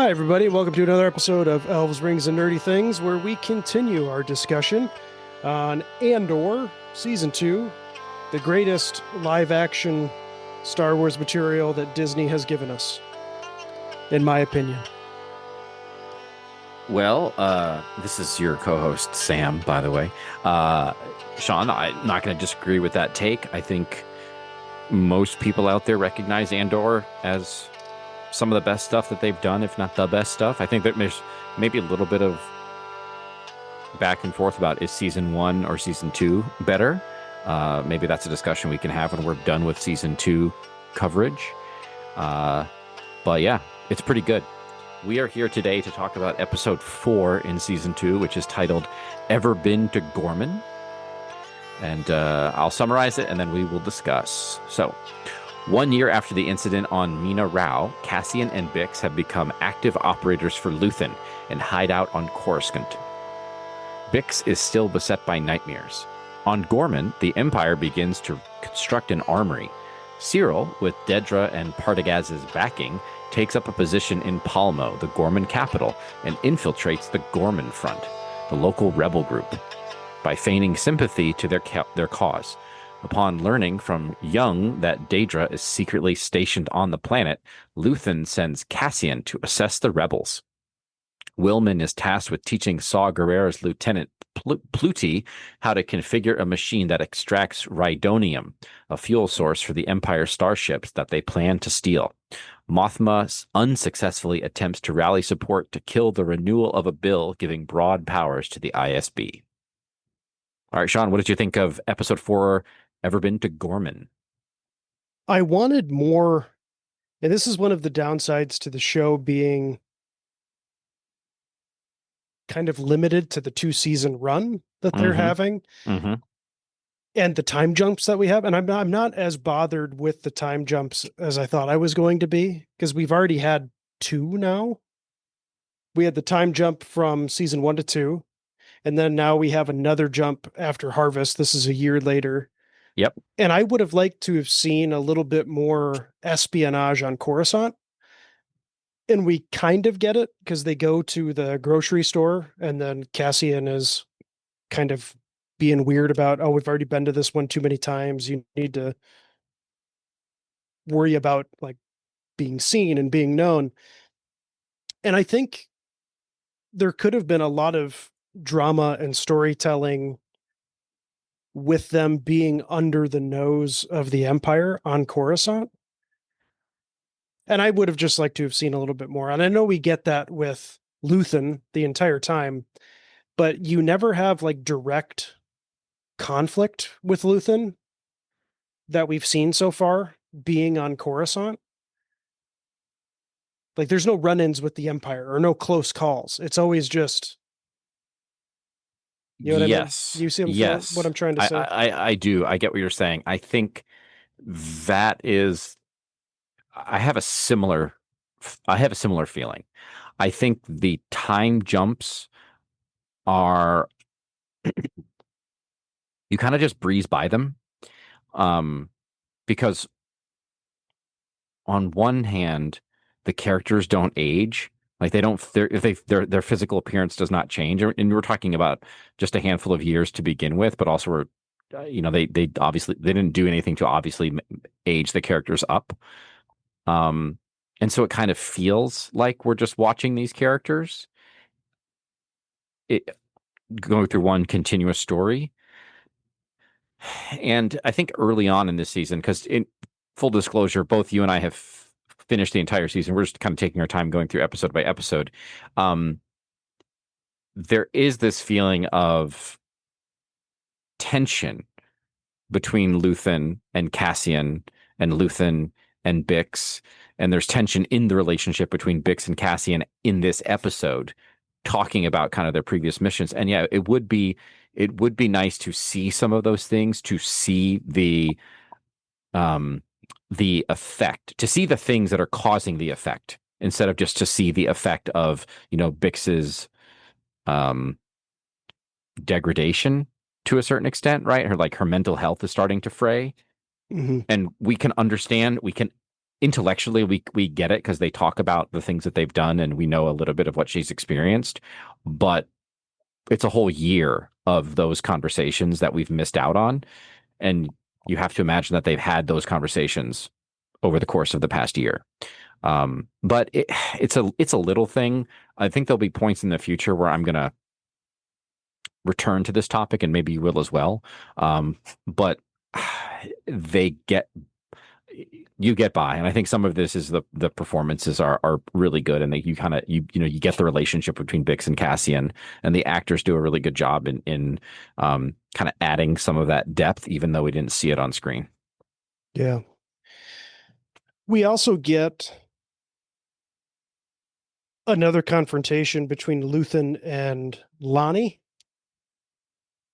Hi, everybody. Welcome to another episode of Elves, Rings, and Nerdy Things, where we continue our discussion on Andor Season 2, the greatest live action Star Wars material that Disney has given us, in my opinion. Well, this is your co-host Sam, by the way. Uh, Sean, I'm not going to disagree with that take. I think most people out there recognize Andor as some of the best stuff that they've done, if not the best stuff. I think that there's maybe a little bit of back and forth about is season one or season two better. Maybe that's a discussion we can have when we're done with season two coverage. Uh, but yeah, it's pretty good. We are here today to talk about episode 4 in season 2, which is titled Ever Been to Ghorman? And I'll summarize it and then we will discuss. So, 1 year after the incident on Mina Rao, Cassian and Bix have become active operators for Luthen and hide out on Coruscant. Bix is still beset by nightmares. On Ghorman, the Empire begins to construct an armory. Syril, with Dedra and Partagaz's backing, takes up a position in Palmo, the Ghorman capital, and infiltrates the Ghorman Front, the local rebel group, by feigning sympathy to their cause. Upon learning from Young that Dedra is secretly stationed on the planet, Luthen sends Cassian to assess the rebels. Willman is tasked with teaching Saw Gerrera's lieutenant Pluti how to configure a machine that extracts rhydonium, a fuel source for the Empire starships that they plan to steal. Mothma unsuccessfully attempts to rally support to kill the renewal of a bill giving broad powers to the ISB. All right, Sean, what did you think of episode 4, Ever Been to Ghorman? I wanted more, and this is one of the downsides to the show being kind of limited to the 2-season run that they're having. Mm-hmm. And the time jumps that we have, and I'm not as bothered with the time jumps as I thought I was going to be, because we've already had 2 now. We had the time jump from season 1 to 2, and then now we have another jump after Harvest. This is a year later. Yep. And I would have liked to have seen a little bit more espionage on Coruscant. And we kind of get it because they go to the grocery store, and then Cassian is kind of being weird about, oh, we've already been to this one too many times. You need to worry about like being seen and being known. And I think there could have been a lot of drama and storytelling with them being under the nose of the Empire on Coruscant. And I would have just liked to have seen a little bit more. And I know we get that with Luthen the entire time, but you never have like direct conflict with Luthen that we've seen so far being on Coruscant. Like there's no run-ins with the Empire or no close calls. It's always just, you know what I mean? Yes. You see what Yes. I'm trying to say? I do. I get what you're saying. I think that is I have a similar feeling. I think the time jumps are you kind of just breeze by them. Because on one hand, the characters don't age. Like they don't, their physical appearance does not change. And we're talking about just a handful of years to begin with, but also they obviously they didn't do anything to obviously age the characters up. And so it kind of feels like we're just watching these characters go through one continuous story. And I think early on in this season, because in full disclosure, both you and I have finished the entire season. We're just kind of taking our time going through episode by episode. There is this feeling of tension between Luthen and Cassian and Luthen and Bix. And there's tension in the relationship between Bix and Cassian in this episode, talking about kind of their previous missions. And yeah, it would be nice to see some of those things, to see the effect, to see the things that are causing the effect, instead of just to see the effect of, Bix's degradation to a certain extent, right? Her mental health is starting to fray. Mm-hmm. And we can understand, we can intellectually we get it because they talk about the things that they've done and we know a little bit of what she's experienced, but it's a whole year of those conversations that we've missed out on. And you have to imagine that they've had those conversations over the course of the past year. But it's a little thing. I think there'll be points in the future where I'm gonna return to this topic, and maybe you will as well. But they get you get by, and I think some of this is the performances are really good, and you kind of you get the relationship between Bix and Cassian, and the actors do a really good job in kind of adding some of that depth, even though we didn't see it on screen. Yeah. We also get another confrontation between Luthen and Lonnie.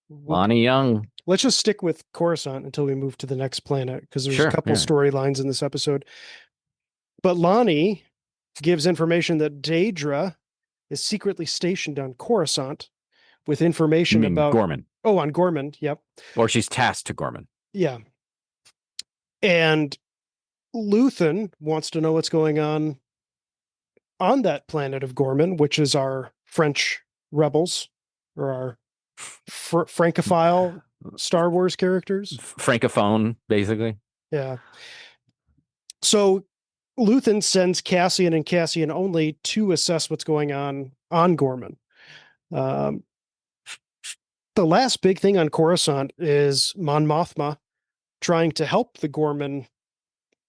Lonnie Young, Let's just stick with Coruscant until we move to the next planet, because there's a sure, couple yeah. storylines in this episode. But Lonnie gives information that Daedra is secretly stationed on Coruscant with You information mean about, Ghorman, oh, on Ghorman. Yep. or she's tasked to Ghorman. Yeah. And Luthen wants to know what's going on that planet of Ghorman, which is our French rebels, or our Francophile Star Wars characters. Francophone, basically. Yeah. So Luthen sends Cassian and Cassian only to assess what's going on Ghorman. Um, the last big thing on Coruscant is Mon Mothma trying to help the Ghorman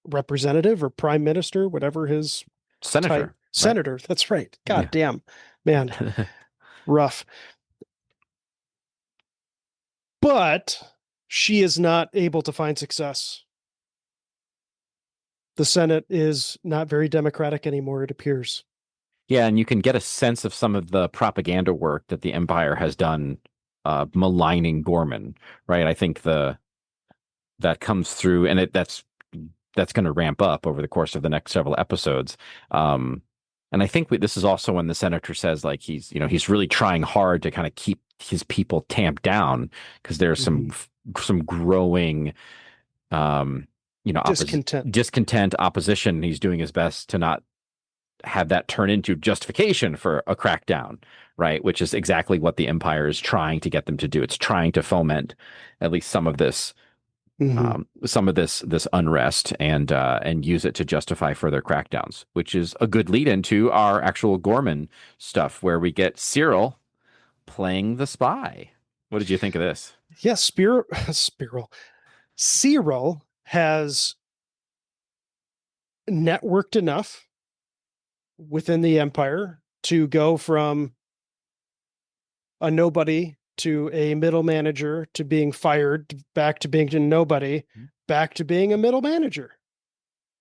representative or prime minister, whatever his Senator, type. Senator, that's right. God Yeah. damn, man, rough. But she is not able to find success. The Senate is not very democratic anymore, it appears. Yeah, and you can get a sense of some of the propaganda work that the Empire has done, maligning Ghorman, right? I think that comes through, and that's going to ramp up over the course of the next several episodes. And I think this is also when the senator says, like, he's really trying hard to kind of keep his people tamped down because there's some growing discontent, opposition. He's doing his best to not have that turn into justification for a crackdown, right? Which is exactly what the Empire is trying to get them to do. It's trying to foment at least some of this this unrest and use it to justify further crackdowns, which is a good lead into our actual Ghorman stuff, where we get Syril playing the spy. What did you think of this? Yeah, Syril has networked enough within the Empire to go from a nobody to a middle manager to being fired, back to being a nobody, back to being a middle manager.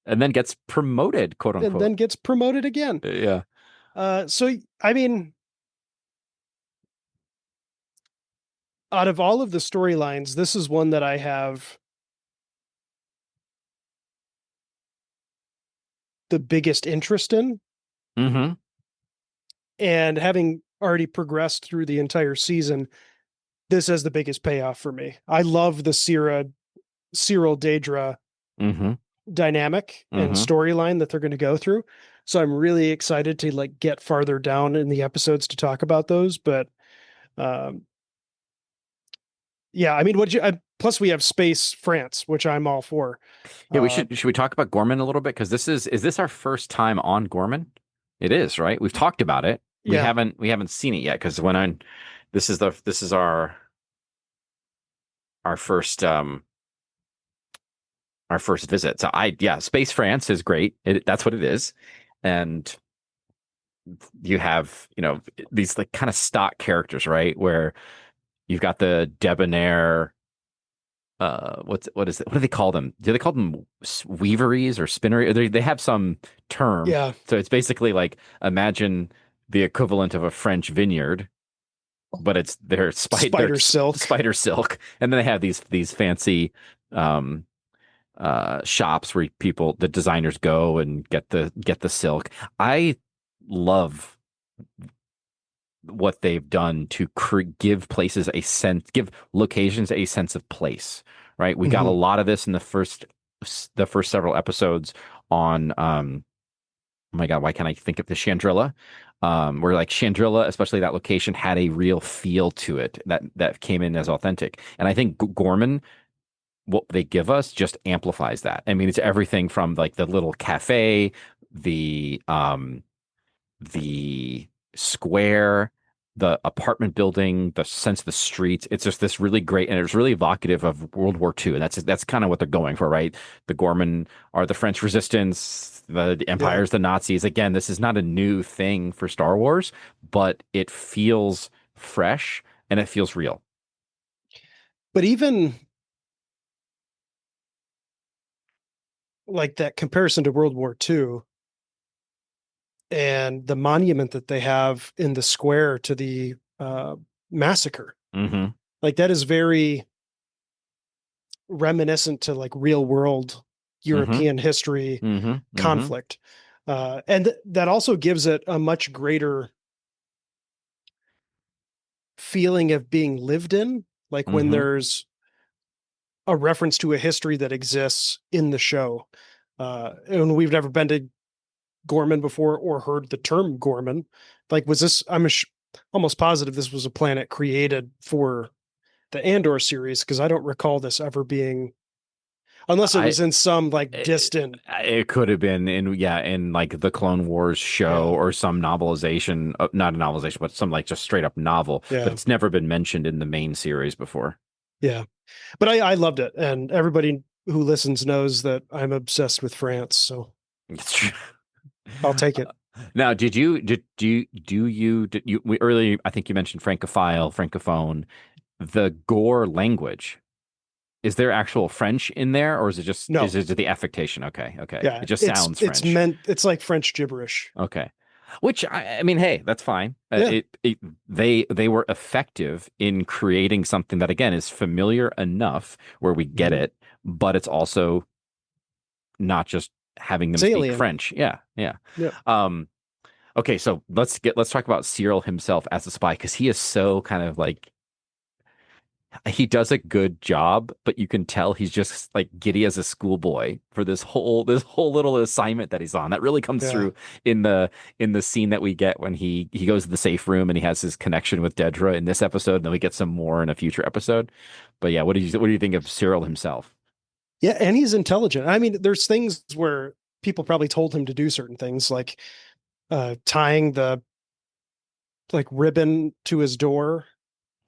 And then gets promoted, quote unquote. And then gets promoted again. Yeah. So, I mean, out of all of the storylines, this is one that I have the biggest interest in. Mm-hmm. And having already progressed through the entire season, this has the biggest payoff for me. I love the Syril Daedra dynamic and storyline that they're going to go through. So I'm really excited to like get farther down in the episodes to talk about those. But yeah, I mean, plus we have Space France, which I'm all for. Yeah, should we talk about Ghorman a little bit? Because is this our first time on Ghorman? It is, right? We've talked about it. We haven't seen it yet, because this is our first visit. So Space France is great. That's what it is. And you have, these like kind of stock characters, right? Where you've got the debonair, what is it? What do they call them? Do they call them weaveries or spinnery? They have some term. Yeah. So it's basically like, imagine the equivalent of a French vineyard, but it's their spider silk. And then they have these fancy shops where the designers go and get the silk. I love what they've done to give places give locations a sense of place, right? We got a lot of this in the first several episodes on oh my God, why can't I think of the Chandrilla? Where like Chandrilla, especially that location, had a real feel to it that came in as authentic. And I think Gorman, what they give us, just amplifies that. I mean, it's everything from like the little cafe, the square, the apartment building, the sense of the streets. It's just this really great, and it's really evocative of World War II, and that's kind of what they're going for, right? The Gorman are the French resistance, the Yeah. Empire's the Nazis. Again, this is not a new thing for Star Wars, but it feels fresh and it feels real. But even like that comparison to World War II and the monument that they have in the square to the massacre, Mm-hmm. like that is very reminiscent to like real world Mm-hmm. European history Mm-hmm. Mm-hmm. conflict. That also gives it a much greater feeling of being lived in, like when Mm-hmm. there's a reference to a history that exists in the show. And we've never been to Ghorman before or heard the term Ghorman. Like, was this? Almost positive this was a planet created for the Andor series because I don't recall this ever being, unless it I was in some like it, distant. it could have been in yeah in like the Clone Wars show Yeah, or some novelization, not a novelization, but some like just straight up novel. But yeah, it's never been mentioned in the main series before. yeah. But I loved it, and everybody who listens knows that I'm obsessed with France, so It's true. I'll take it. Now, did you we earlier? I think you mentioned Francophile, Francophone. The Gore language, is there actual French in there, or is No, it just the affectation? Okay, okay. yeah, It just it's sounds it's French. meant it's like French gibberish. Okay. Which I mean, hey, that's fine. Yeah. They were effective in creating something that again is familiar enough where we get Mhm. it, but it's also not just having them It's speak alien. French. Yeah, yeah. Yeah, Um, okay, so let's talk about Cyril himself as a spy because he is so kind of like he does a good job, but you can tell he's just like giddy as a schoolboy for this whole little assignment that he's on. That really comes yeah. through in the scene that we get when he goes to the safe room and he has his connection with Dedra in this episode, and then we get some more in a future episode. But yeah, what do you think of Cyril himself? Yeah, and he's intelligent. I mean, there's things where people probably told him to do certain things, like tying the like ribbon to his door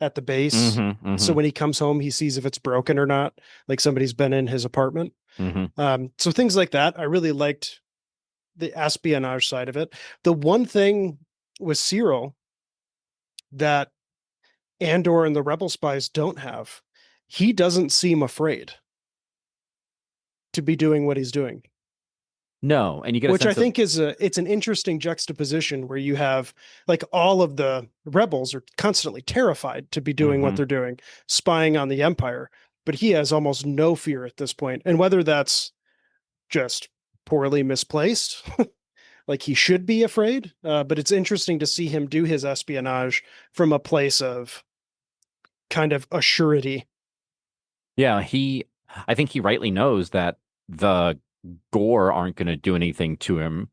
at the base. Mm-hmm. So Mm-hmm. when he comes home, he sees if it's broken or not, like somebody's been in his apartment. Mm-hmm. So things like that. I really liked the espionage side of it. The one thing with Cyril that Andor and the Rebel spies don't have, he doesn't seem afraid to be doing what he's doing. No, and you get a Which I sense of think is it's an interesting juxtaposition where you have like all of the rebels are constantly terrified to be doing what mm-hmm. they're doing, spying on the Empire, but he has almost no fear at this point. And whether that's just poorly misplaced, like he should be afraid, but it's interesting to see him do his espionage from a place of kind of assurity. Yeah, I think he rightly knows that the Gore aren't going to do anything to him,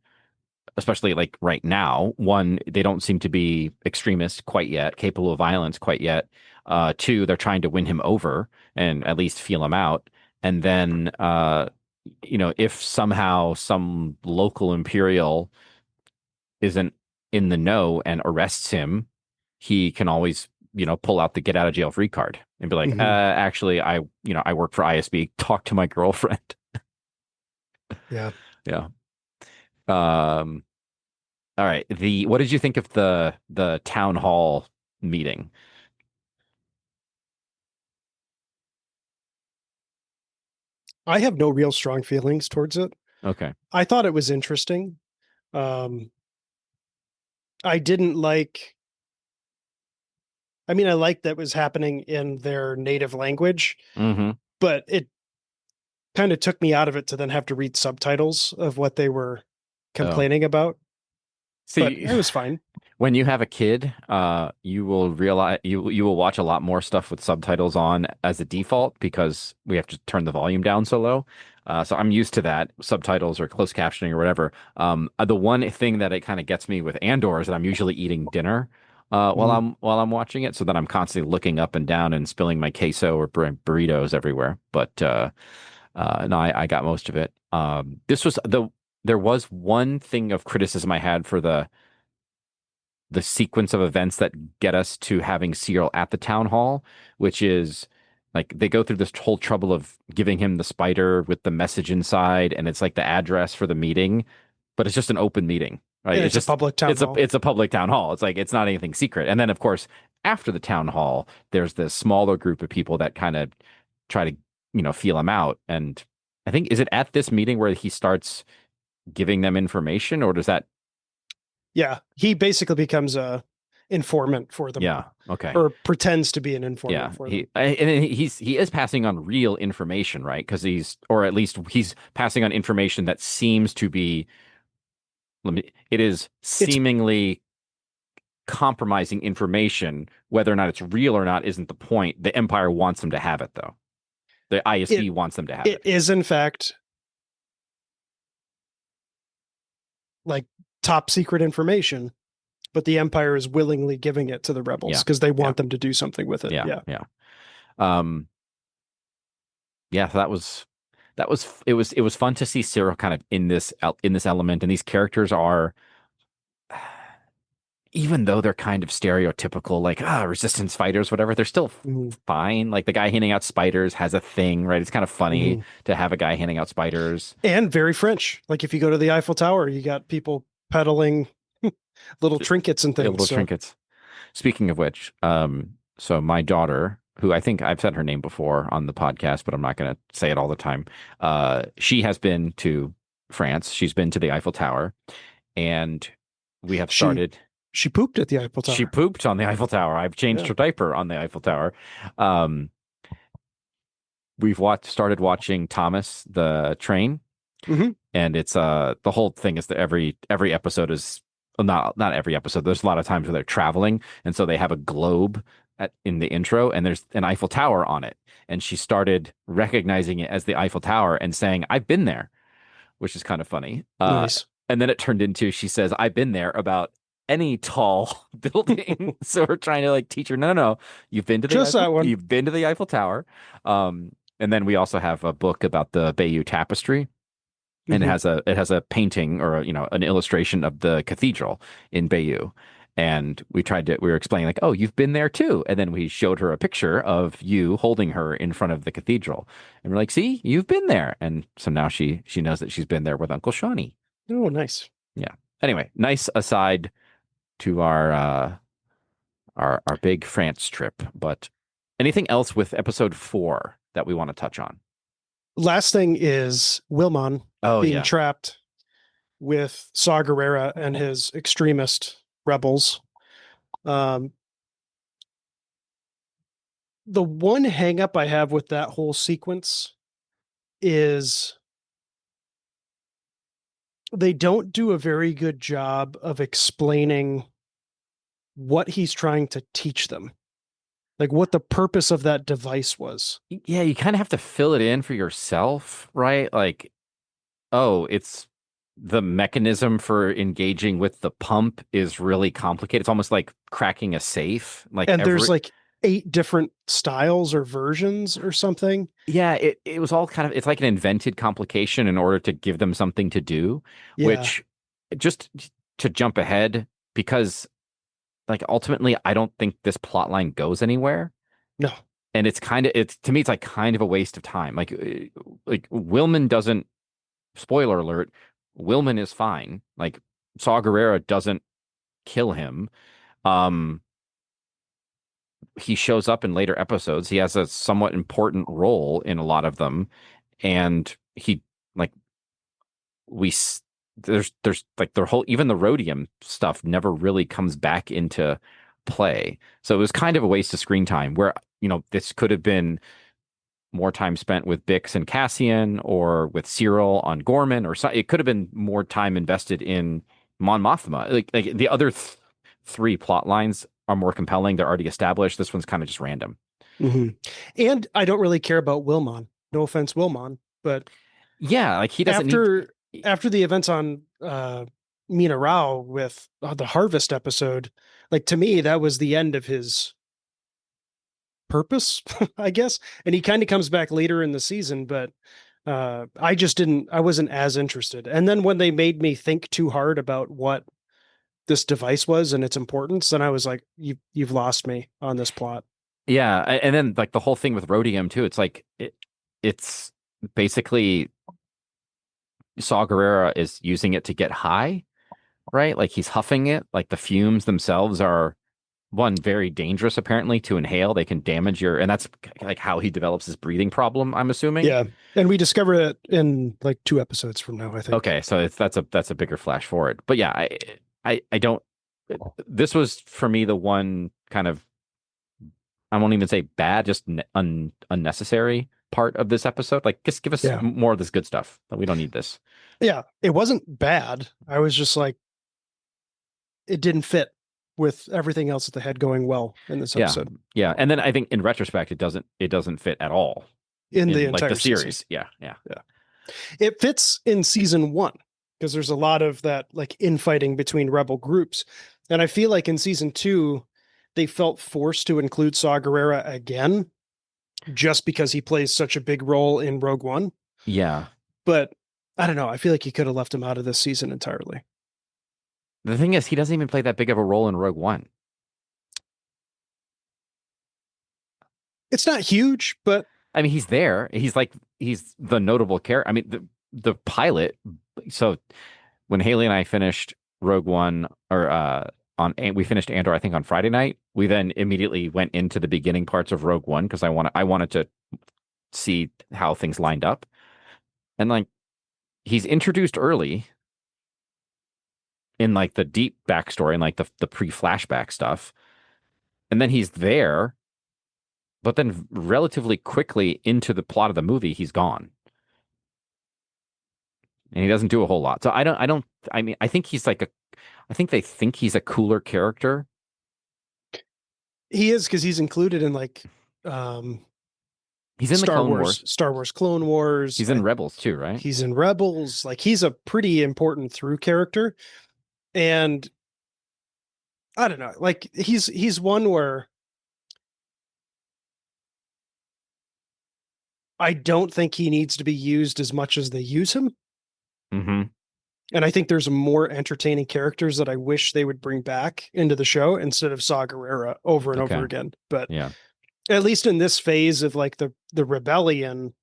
especially like right now. One, they don't seem to be extremists quite yet, capable of violence quite yet. Two, they're trying to win him over and at least feel him out. And then, if somehow some local imperial isn't in the know and arrests him, he can always, pull out the get out of jail free card and be like, Mm-hmm. actually, I work for ISB. Talk to my girlfriend. Yeah. Yeah. Um, All right. What did you think of the town hall meeting? I have no real strong feelings towards it. Okay. I thought it was interesting. Um, I didn't like, I mean, I liked that was happening in their native language, Mm-hmm. but it kind of took me out of it to then have to read subtitles of what they were Oh. complaining about. But See, it was fine. when you have a kid, you will realize you will watch a lot more stuff with subtitles on as a default because we have to turn the volume down so low. So I'm used to that, subtitles or closed captioning or whatever. The one thing that it kind of gets me with Andor is that I'm usually eating dinner while Mhm. I'm watching it, so that I'm constantly looking up and down and spilling my queso or burritos everywhere. But no, I got most of it. This was there was one thing of criticism I had for the sequence of events that get us to having Syril at the town hall, which is like they go through this whole trouble of giving him the spider with the message inside, and it's like the address for the meeting, but it's just an open meeting, right? And It's it's a just public town hall. it's a public town hall. It's like it's not anything secret. And then of course, after the town hall, there's this smaller group of people that kind of try to, feel him out. And I think is it at this meeting where he starts giving them information, or does that Yeah, he basically becomes a informant for them, yeah, okay. or pretends to be an informant Yeah, for them. he is passing on real information, right? Because or at least he's passing on information that seems to be, it is It's seemingly compromising information. Whether or not it's real or not isn't the point. The Empire wants them to have it, though. The it ISB wants them to have it it. is in fact like top secret information, but the Empire is willingly giving it to the rebels Yeah, because they yeah, want them to do something with it. yeah, Yeah. yeah. Um, yeah, it was fun to see Cyril kind of in this element, and these characters are even though they're kind of stereotypical, like resistance fighters, whatever, they're still Mhm. fine. Like the guy handing out spiders has a thing, right? It's kind of funny Mhm. to have a guy handing out spiders, And very French. Like if you go to the Eiffel Tower, you got people peddling little trinkets and things. little So, trinkets. Speaking of which, so my daughter, who I think I've said her name before on the podcast, but I'm not going to say it all the time. She has been to France. She's been to the Eiffel Tower, and we have she started. she pooped at the Eiffel She Tower. pooped on the Eiffel Tower. I've changed Yeah. her diaper on the Eiffel Tower. Um, we've started watching Thomas the Train, Hmm. and it's the whole thing is that every episode is well, not every episode. There's a lot of times where they're traveling, and so they have a globe in the intro, and there's an Eiffel Tower on it, and she started recognizing it as the Eiffel Tower and saying, "I've been there," which is kind of funny. Nice. And then it turned into she says, "I've been there" about any tall building. So we're trying to like teach her, no, no, no, Just that one. You've been to the Eiffel Tower. And then we also have a book about the Bayeux Tapestry, and Hmm. it has a painting or an illustration of the cathedral in Bayeux. And we were explaining like, oh, you've been there too. And then we showed her a picture of you holding her in front of the cathedral. And we're like, see, you've been there. And so now she knows that she's been there with Uncle Shawnee. Oh, nice. Yeah. Anyway, nice aside to our big France trip. But anything else with episode 4 that we want to touch on? Last thing is Wilmon Oh being yeah. trapped with Saw Gerrera and his extremist rebels. Um, the one hangup I have with that whole sequence is they don't do a very good job of explaining what he's trying to teach them, like what the purpose of that device was. Yeah, you kind of have to fill it in for yourself, right? Like, oh, it's the mechanism for engaging with the pump is really complicated. It's almost like cracking a safe. Like And there's every like 8 different styles or versions or something. yeah, it was all kind of it's like an invented complication in order to give them something to do, Yeah. which just to jump ahead, because like ultimately I don't think this plot line goes anywhere. No. And it's to me it's like kind of a waste of time. Like Willman doesn't, spoiler alert, Willman is fine. Like Saw Gerrera doesn't kill him. Um he shows up in later episodes. He has a somewhat important role in a lot of them, and he like we there's like the whole even the rhodium stuff never really comes back into play. So it was kind of a waste of screen time where this could have been more time spent with Bix and Cassian or with Syril on Ghorman, or so, it could have been more time invested in Mon Mothma, like the other three plot lines are more compelling. They're already established. This one's kind of just random. Hmm. And I don't really care about Wilmon. No offense, Wilmon, but Yeah, like he doesn't need. after after the events on Mina Rao with the Harvest episode, like to me that was the end of his purpose, I guess. And he kind of comes back later in the season, but I wasn't as interested. And then when they made me think too hard about what this device was and its importance, then I was like, you've lost me on this plot. Yeah, and then like the whole thing with rhodium too. It's like it's basically Saw Gerrera is using it to get high, right? Like he's huffing it. Like the fumes themselves are one very dangerous apparently to inhale. They can damage your, and that's like how he develops his breathing problem, I'm assuming. Yeah. And we discover it in like 2 episodes from now, I think. Okay, so that's a bigger flash forward. But yeah, I don't. This was for me the one kind of, I won't even say bad, just unnecessary part of this episode. Like, just give us Yeah. more of this good stuff. We don't need this. Yeah. It wasn't bad. I was just like, it didn't fit with everything else that they had going well in this Yeah, episode. yeah. And then I think in retrospect, it doesn't fit at all In the in like the entire season. series. Yeah, yeah. Yeah. It fits in season one because there's a lot of that like infighting between rebel groups. And I feel like in season two, they felt forced to include Saw Gerrera again just because he plays such a big role in Rogue One. Yeah. But I don't know. I feel like you could have left him out of this season entirely. The thing is, he doesn't even play that big of a role in Rogue One. It's not huge, but I mean, he's there. He's the notable character. I mean, the pilot. So when Haley and I finished Rogue One, or we finished Andor, I think on Friday night. We then immediately went into the beginning parts of Rogue One because I wanted to see how things lined up, and like he's introduced early in like the deep backstory and like the pre-flashback stuff, and then he's there, but then relatively quickly into the plot of the movie, he's gone. And he doesn't do a whole lot. So I mean, I think I think they think he's a cooler character. he is because he's included in like um He's in the Clone Wars. Star Wars Clone Wars. He's in Rebels too, right? He's in Rebels. Like he's a pretty important through character. And I don't know, like he's one where I don't think he needs to be used as much as they use him. Mm-hmm. And I think there's more entertaining characters that I wish they would bring back into the show instead of Saw Gerrera over and over again. But yeah, at least in this phase of like the rebellion,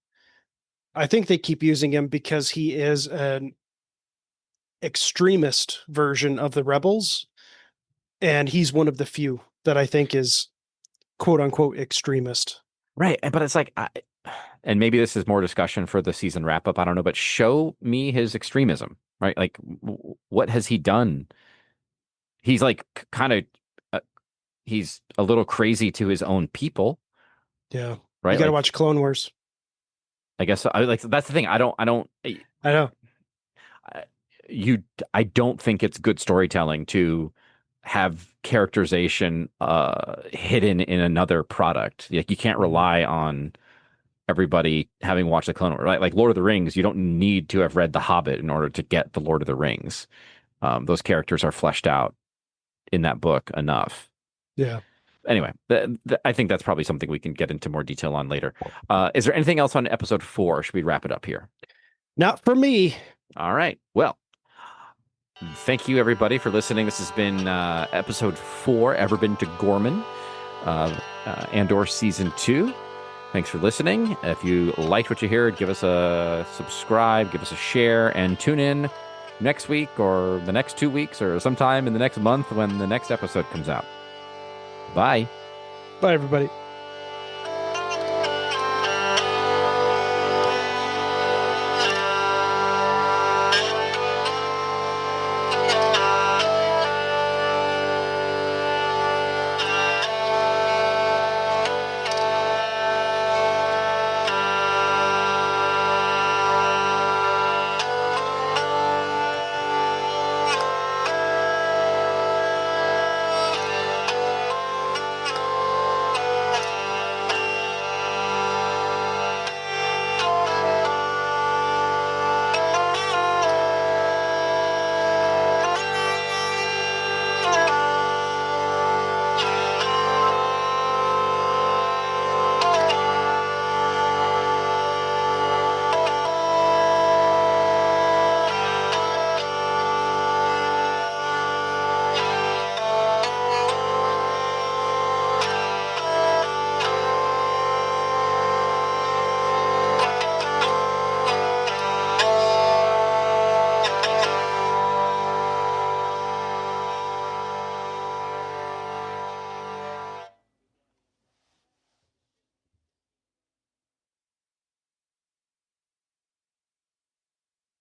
I think they keep using him because he is an extremist version of the rebels. And he's one of the few that I think is quote unquote extremist. right. But it's like, and maybe this is more discussion for the season wrap up. I don't know, but show me his extremism, right? Like, what has he done? He's like kind of, he's a little crazy to his own people, Yeah. right? You got to Like, watch Clone Wars. I guess I like that's the thing. I don't. I know. You. I don't think it's good storytelling to have characterization hidden in another product. Like you can't rely on everybody having watched the Clone Wars, right? Like Lord of the Rings, you don't need to have read The Hobbit in order to get the Lord of the Rings. Those characters are fleshed out in that book enough. Yeah. Anyway, I think that's probably something we can get into more detail on later. Is there anything else on episode 4? Should we wrap it up here? Not for me. All right. Well, thank you everybody for listening. This has been episode 4, Ever Been to Ghorman, Andor season 2. Thanks for listening. If you liked what you heard, give us a subscribe, give us a share, and tune in next week or the next 2 weeks or sometime in the next month when the next episode comes out. Bye. Bye, everybody.